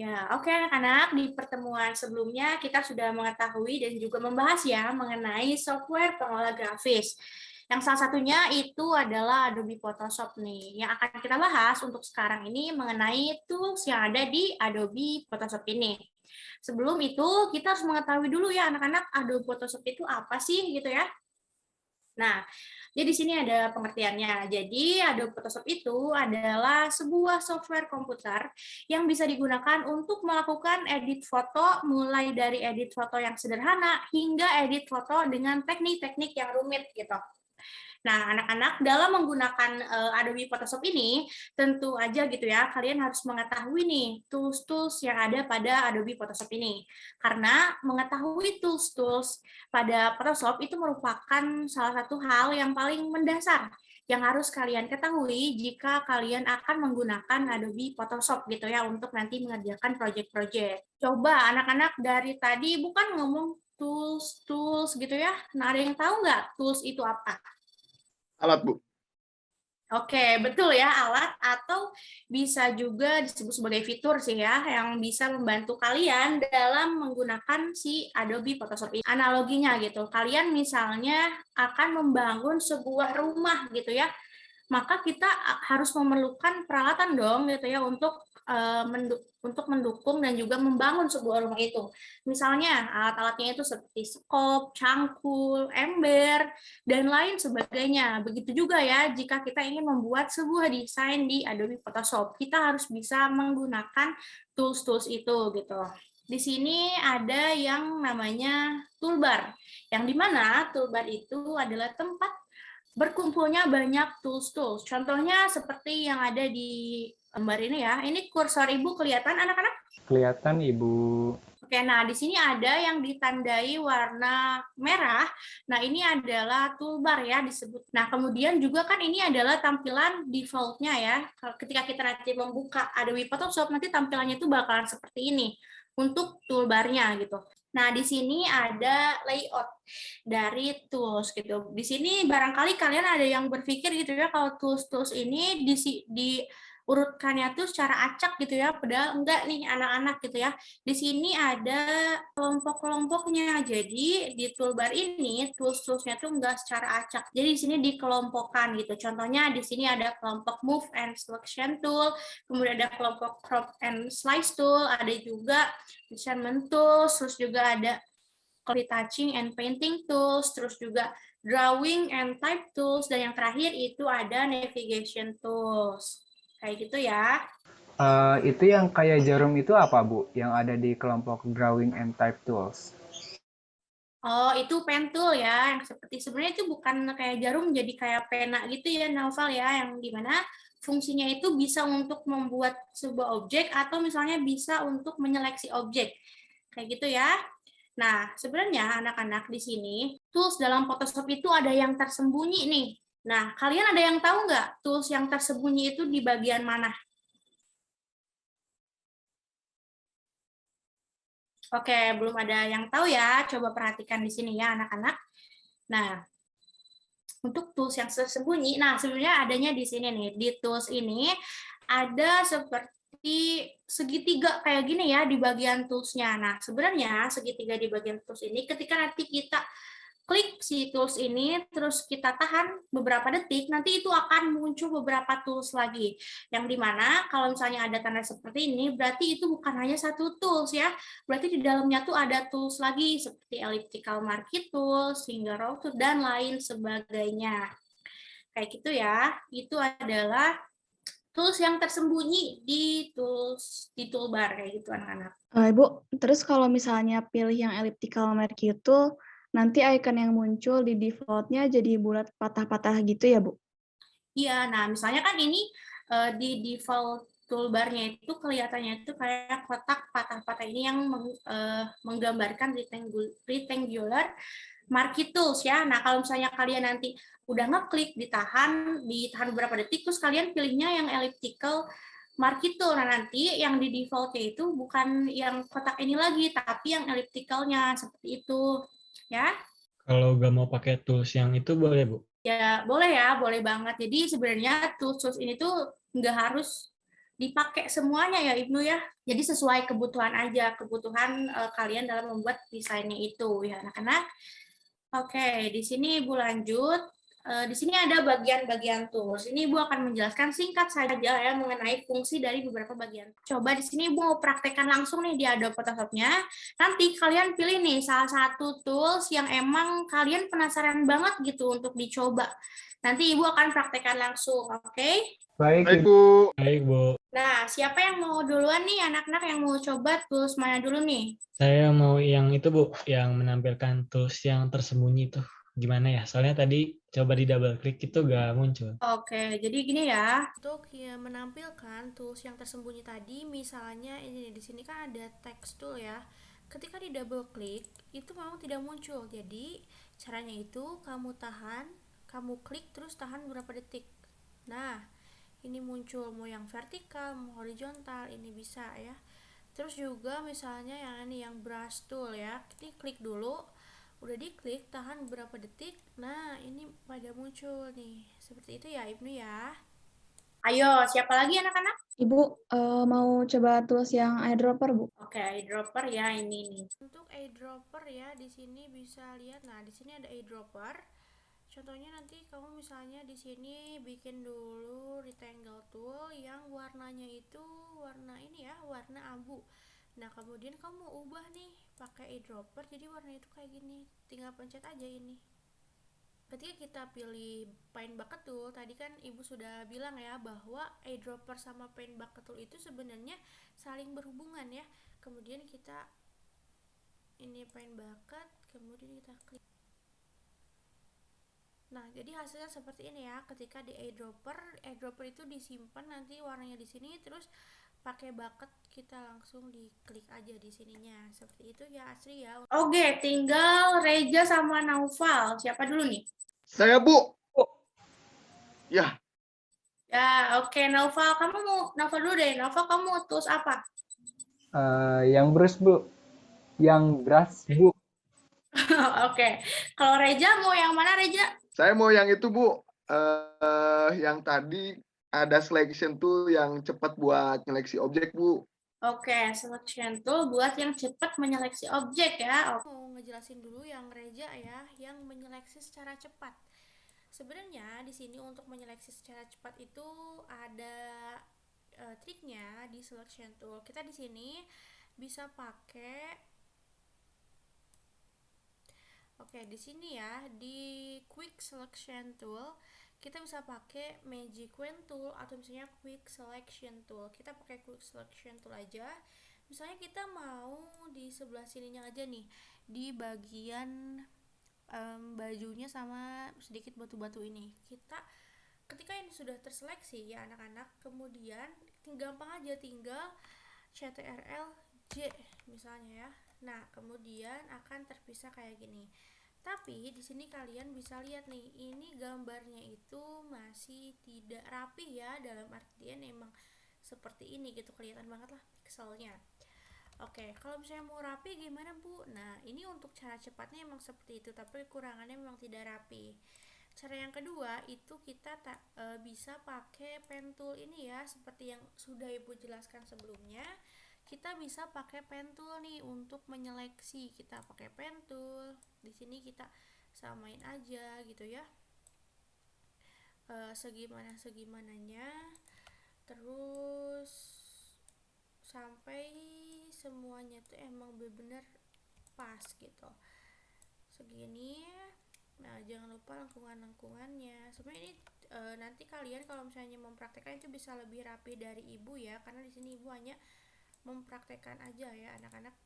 Ya, oke anak-anak, di pertemuan sebelumnya kita sudah mengetahui dan juga membahas ya mengenai software pengolah grafis. Yang salah satunya itu adalah Adobe Photoshop nih. Yang akan kita bahas untuk sekarang ini mengenai tools yang ada di Adobe Photoshop ini. Sebelum itu, kita harus mengetahui dulu ya anak-anak, Adobe Photoshop itu apa sih gitu ya. Nah, jadi di sini ada pengertiannya. Jadi Adobe Photoshop itu adalah sebuah software komputer yang bisa digunakan untuk melakukan edit foto, mulai dari edit foto yang sederhana hingga edit foto dengan teknik-teknik yang rumit gitu. Nah, anak-anak dalam menggunakan Adobe Photoshop ini, tentu aja gitu ya, kalian harus mengetahui nih tools-tools yang ada pada Adobe Photoshop ini. Karena mengetahui tools-tools pada Photoshop itu merupakan salah satu hal yang paling mendasar yang harus kalian ketahui jika kalian akan menggunakan Adobe Photoshop gitu ya untuk nanti mengerjakan project-project. Coba anak-anak dari tadi bukan ngomong tools-tools gitu ya. Nah, ada yang tahu nggak tools itu apa? Alat, Bu. Oke, betul ya, alat atau bisa juga disebut sebagai fitur sih ya, yang bisa membantu kalian dalam menggunakan si Adobe Photoshop ini. Analoginya gitu, kalian misalnya akan membangun sebuah rumah gitu ya, maka kita harus memerlukan peralatan dong gitu ya untuk mendukung dan juga membangun sebuah rumah itu. Misalnya alat-alatnya itu seperti skop, cangkul, ember, dan lain sebagainya. Begitu juga ya jika kita ingin membuat sebuah desain di Adobe Photoshop, kita harus bisa menggunakan tools-tools itu gitu. Di sini ada yang namanya toolbar, yang dimana toolbar itu adalah tempat berkumpulnya banyak tools-tools. Contohnya seperti yang ada di gambar ini ya. Ini kursor Ibu kelihatan anak-anak? Kelihatan, Ibu. Oke, nah di sini ada yang ditandai warna merah. Nah, ini adalah toolbar ya disebut. Nah, kemudian juga kan ini adalah tampilan default-nya ya. Ketika kita nanti membuka Adobe Photoshop, nanti tampilannya itu bakalan seperti ini untuk toolbar-nya gitu. Nah, di sini ada layout dari tools gitu. Di sini barangkali kalian ada yang berpikir gitu ya kalau tools-tools ini diurutkannya tuh secara acak gitu ya, padahal enggak nih anak-anak gitu ya. Di sini ada kelompok-kelompoknya. Jadi di toolbar ini tools-toolsnya tuh enggak secara acak. Jadi di sini dikelompokkan gitu. Contohnya di sini ada kelompok move and selection tool, kemudian ada kelompok crop and slice tool, ada juga measurement tools, terus juga ada retouching and painting tools, terus juga drawing and type tools, dan yang terakhir itu ada navigation tools. Kayak gitu ya. Itu yang kayak jarum itu apa, Bu? Yang ada di kelompok Drawing and Type Tools? Oh, itu pen tool ya, yang seperti sebenarnya itu bukan kayak jarum, jadi kayak pena gitu ya, Naufal ya, yang dimana fungsinya itu bisa untuk membuat sebuah objek atau misalnya bisa untuk menyeleksi objek. Kayak gitu ya. Nah, sebenarnya anak-anak di sini, tools dalam Photoshop itu ada yang tersembunyi nih. Nah, kalian ada yang tahu nggak tools yang tersembunyi itu di bagian mana? Oke, belum ada yang tahu ya. Coba perhatikan di sini ya, anak-anak. Nah, untuk tools yang tersembunyi, nah sebenarnya adanya di sini nih. Di tools ini ada seperti segitiga kayak gini ya di bagian toolsnya. Nah, sebenarnya segitiga di bagian tools ini ketika nanti kita klik si tools ini, terus kita tahan beberapa detik, nanti itu akan muncul beberapa tools lagi. Yang dimana kalau misalnya ada tanda seperti ini, berarti itu bukan hanya satu tools ya. Berarti di dalamnya tuh ada tools lagi, seperti elliptical marquee tools, finger roll tools, dan lain sebagainya. Kayak gitu ya, itu adalah tools yang tersembunyi di toolbar kayak gitu anak-anak. Ibu, terus kalau misalnya pilih yang elliptical marquee itu, nanti icon yang muncul di default-nya jadi bulat patah-patah gitu ya, Bu? Iya, nah misalnya kan ini di default toolbar-nya itu kelihatannya itu kayak kotak patah-patah ini yang menggambarkan rectangular marquee tools ya. Nah, kalau misalnya kalian nanti udah ngeklik, ditahan beberapa detik, terus kalian pilihnya yang elliptical marquee tool. Nah, nanti yang di default-nya itu bukan yang kotak ini lagi, tapi yang elliptical-nya, seperti itu. Ya. Kalau nggak mau pakai tools yang itu boleh, Bu? Ya, boleh ya, boleh banget. Jadi sebenarnya tools ini tuh nggak harus dipakai semuanya ya Ibnu ya. Jadi sesuai kebutuhan aja, kebutuhan kalian dalam membuat desainnya itu ya anak-anak. Oke, di sini Ibu lanjut. Di sini ada bagian-bagian tools. Ini Ibu akan menjelaskan singkat saja ya mengenai fungsi dari beberapa bagian. Coba di sini Ibu mau praktekkan langsung nih di Adobe Photoshop-nya. Nanti kalian pilih nih salah satu tools yang emang kalian penasaran banget gitu untuk dicoba. Nanti Ibu akan praktekkan langsung, oke? Baik, Baik, Ibu. Bu. Baik, Bu. Nah, siapa yang mau duluan nih anak-anak yang mau coba tools mana dulu nih? Saya mau yang itu, Bu, yang menampilkan tools yang tersembunyi itu. Gimana ya? Soalnya tadi coba di double klik itu nggak muncul. Oke, jadi gini ya. Untuk ya, menampilkan tools yang tersembunyi tadi, misalnya ini di sini kan ada text tool ya. Ketika di double klik, itu memang tidak muncul. Jadi, caranya itu kamu tahan, kamu klik terus tahan beberapa detik. Nah, ini muncul mau yang vertikal, mau horizontal, ini bisa ya. Terus juga misalnya yang ini yang brush tool ya. Ini klik dulu. Udah diklik, tahan beberapa detik. Nah, ini pada muncul nih. Seperti itu ya, Ibnu ya. Ayo, siapa lagi anak-anak? Ibu mau coba tools yang eyedropper, Bu. Oke, eyedropper ya ini nih. Untuk eyedropper ya, di sini bisa lihat. Nah, di sini ada eyedropper. Contohnya nanti kamu misalnya di sini bikin dulu rectangle tool yang warnanya itu warna ini ya, warna abu. Nah, kemudian kamu ubah nih pakai eyedropper jadi warna itu kayak gini. Tinggal pencet aja ini. Ketika kita pilih paint bucket tool, tadi kan Ibu sudah bilang ya bahwa eyedropper sama paint bucket tool itu sebenarnya saling berhubungan ya. Kemudian kita ini paint bucket, kemudian kita klik. Nah, jadi hasilnya seperti ini ya. Ketika di eyedropper itu disimpan nanti warnanya di sini, terus pakai bucket kita langsung diklik aja di sininya. Seperti itu ya Asri ya. Oke, tinggal Reja sama Naufal. Siapa dulu nih? Saya, Bu. Ya, Ya, oke Naufal, Naufal dulu deh. Naufal kamu mau tools apa? Yang brush, Bu. Yang brush, Bu. Oke. Kalau Reja mau yang mana Reja? saya mau yang itu, Bu. Yang tadi ada selection tool yang cepat buat nyeleksi objek, Bu. Oke, selection tool buat yang cepat menyeleksi objek ya. Mau ngejelasin dulu yang Reja ya, yang menyeleksi secara cepat. Sebenarnya di sini untuk menyeleksi secara cepat itu ada triknya di selection tool. Kita di sini bisa pakai di sini ya di quick selection tool kita bisa pakai magic wand tool atau misalnya quick selection tool. Kita pakai quick selection tool aja. Misalnya kita mau di sebelah sininya aja nih di bagian bajunya sama sedikit batu-batu ini. Ketika ini sudah terseleksi ya anak-anak, kemudian gampang aja tinggal CTRL J misalnya ya. Nah, kemudian akan terpisah kayak gini. Tapi di sini kalian bisa lihat nih, ini gambarnya itu masih tidak rapi ya, dalam artian emang seperti ini gitu, kelihatan banget lah pixelnya. Oke, kalau misalnya mau rapi gimana Bu? Nah, ini untuk cara cepatnya emang seperti itu, tapi kekurangannya memang tidak rapi. Cara yang kedua itu kita bisa pakai pen tool ini ya, seperti yang sudah Ibu jelaskan sebelumnya. Kita bisa pakai pen tool nih untuk menyeleksi. Kita pakai pen tool. Di sini kita samain aja gitu ya. Segimananya. Terus sampai semuanya tuh emang benar-benar pas gitu. Segini. Nah, jangan lupa lengkungan-lengkungannya. Sebenarnya ini nanti kalian kalau misalnya mempraktekkan itu bisa lebih rapi dari Ibu ya, karena di sini Ibu hanya mempraktekkan aja ya anak-anak.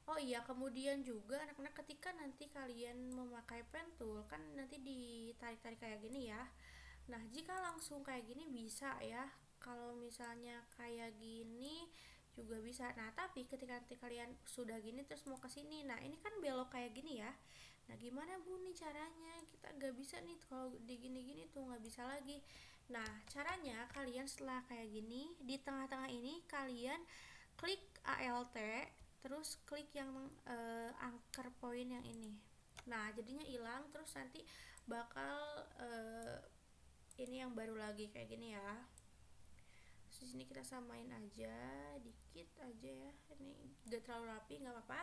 Oh iya, kemudian juga anak-anak ketika nanti kalian memakai pen tool kan nanti ditarik-tarik kayak gini ya. Nah, jika langsung kayak gini bisa ya. Kalau misalnya kayak gini juga bisa. Nah, tapi ketika nanti kalian sudah gini terus mau ke sini. Nah, ini kan belok kayak gini ya. Nah, gimana Bu nih caranya? Kita nggak bisa nih kalau di gini-gini tuh nggak bisa lagi. Nah, caranya kalian setelah kayak gini di tengah-tengah ini kalian klik ALT terus klik yang anchor point yang ini. Nah, jadinya hilang, terus nanti bakal ini yang baru lagi kayak gini ya. Di sini kita samain aja, dikit aja ya. Ini udah terlalu rapi, nggak apa-apa.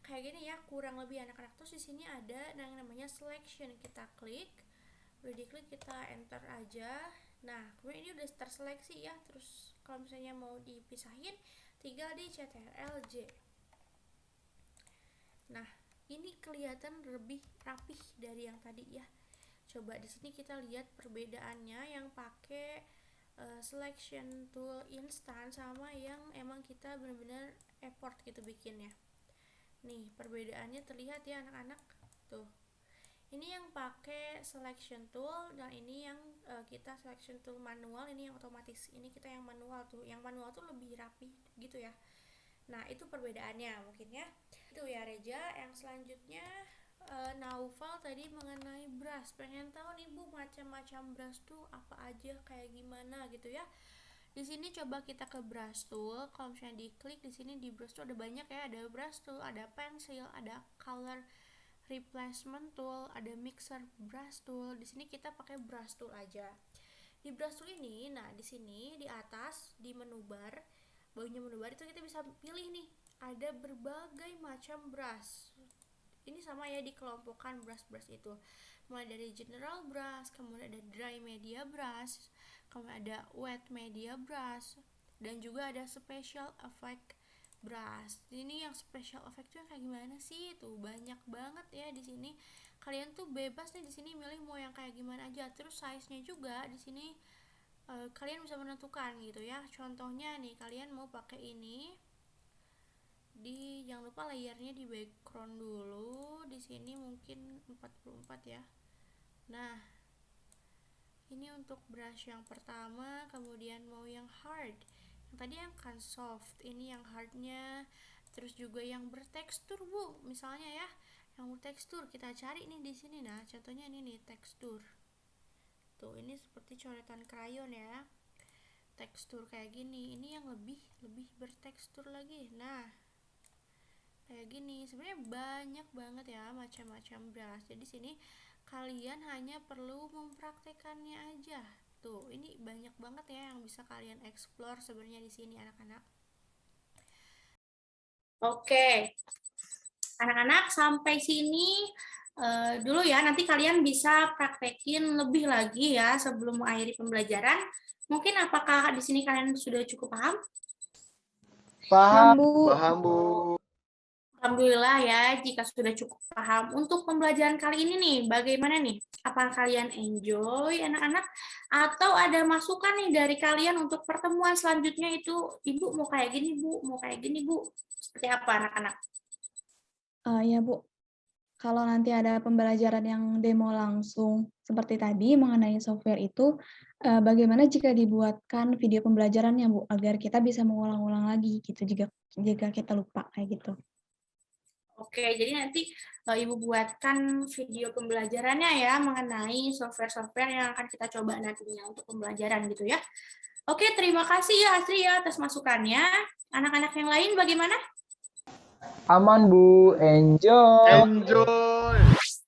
Kayak gini ya, kurang lebih anak-anak. Terus di sini ada yang namanya selection. Kita klik, udah diklik kita enter aja. Nah, kemudian ini udah terseleksi ya. Terus kalau misalnya mau dipisahin, tinggal di CTRL-J. Nah, ini kelihatan lebih rapih dari yang tadi ya. Coba di sini kita lihat perbedaannya yang pakai selection tool instan sama yang emang kita benar-benar effort gitu bikinnya. Nih, perbedaannya terlihat ya anak-anak. Tuh. Ini yang pakai selection tool dan ini yang kita selection tool manual, ini yang otomatis. Ini kita yang manual tuh. Yang manual tuh lebih rapi gitu ya. Nah, itu perbedaannya mungkin ya. Itu ya Reja. Yang selanjutnya Naufal tadi mengenai brush. Pengen tahu nih Bu, macam-macam brush tuh apa aja, kayak gimana gitu ya. Di sini coba kita ke brush tool. Kalau misalnya diklik di sini di brush tool ada banyak ya, ada brush tool, ada pensil, ada color replacement tool, ada mixer brush tool. Di sini kita pakai brush tool aja. Di brush tool ini, nah di sini di atas di menu bar, bawahnya menu bar itu kita bisa pilih nih, ada berbagai macam brush. Ini sama ya, dikelompokkan brush-brush itu. Mulai dari general brush, kemudian ada dry media brush, kemudian ada wet media brush, dan juga ada special effect brush. Ini yang special effect tuh kayak gimana sih? Tuh banyak banget ya di sini. Kalian tuh bebas nih di sini milih mau yang kayak gimana aja. Terus size-nya juga di sini kalian bisa menentukan gitu ya. Contohnya nih, kalian mau pakai ini, jangan lupa layarnya di background dulu. Di sini mungkin 44 ya. Nah, ini untuk brush yang pertama, kemudian mau yang hard. Yang tadi yang kan soft, ini yang hardnya. Terus juga yang bertekstur Bu, misalnya ya, yang bertekstur kita cari nih di sini. Nah, contohnya ini nih tekstur. Tuh, ini seperti coretan krayon ya. Tekstur kayak gini. Ini yang lebih bertekstur lagi. Nah, kayak gini. Sebenarnya banyak banget ya macam-macam brush. Jadi sini kalian hanya perlu mempraktekannya aja. Tuh, ini banyak banget ya yang bisa kalian explore sebenarnya di sini anak-anak. Oke. Anak-anak sampai sini dulu ya. Nanti kalian bisa praktekin lebih lagi ya sebelum mengakhiri pembelajaran. Mungkin apakah di sini kalian sudah cukup paham? Paham. Paham, Bu. Alhamdulillah ya, jika sudah cukup paham. Untuk pembelajaran kali ini nih, bagaimana nih? Apa kalian enjoy anak-anak? Atau ada masukan nih dari kalian untuk pertemuan selanjutnya itu, Ibu mau kayak gini Bu, mau kayak gini Bu. Seperti apa anak-anak? Ya Bu, kalau nanti ada pembelajaran yang demo langsung seperti tadi mengenai software itu, bagaimana jika dibuatkan video pembelajarannya Bu, agar kita bisa mengulang-ulang lagi gitu jika kita lupa kayak gitu. Oke, jadi nanti Ibu buatkan video pembelajarannya ya mengenai software-software yang akan kita coba nantinya untuk pembelajaran gitu ya. Oke, terima kasih ya Asri ya atas masukannya. Anak-anak yang lain bagaimana? Aman Bu, enjoy. Enjoy.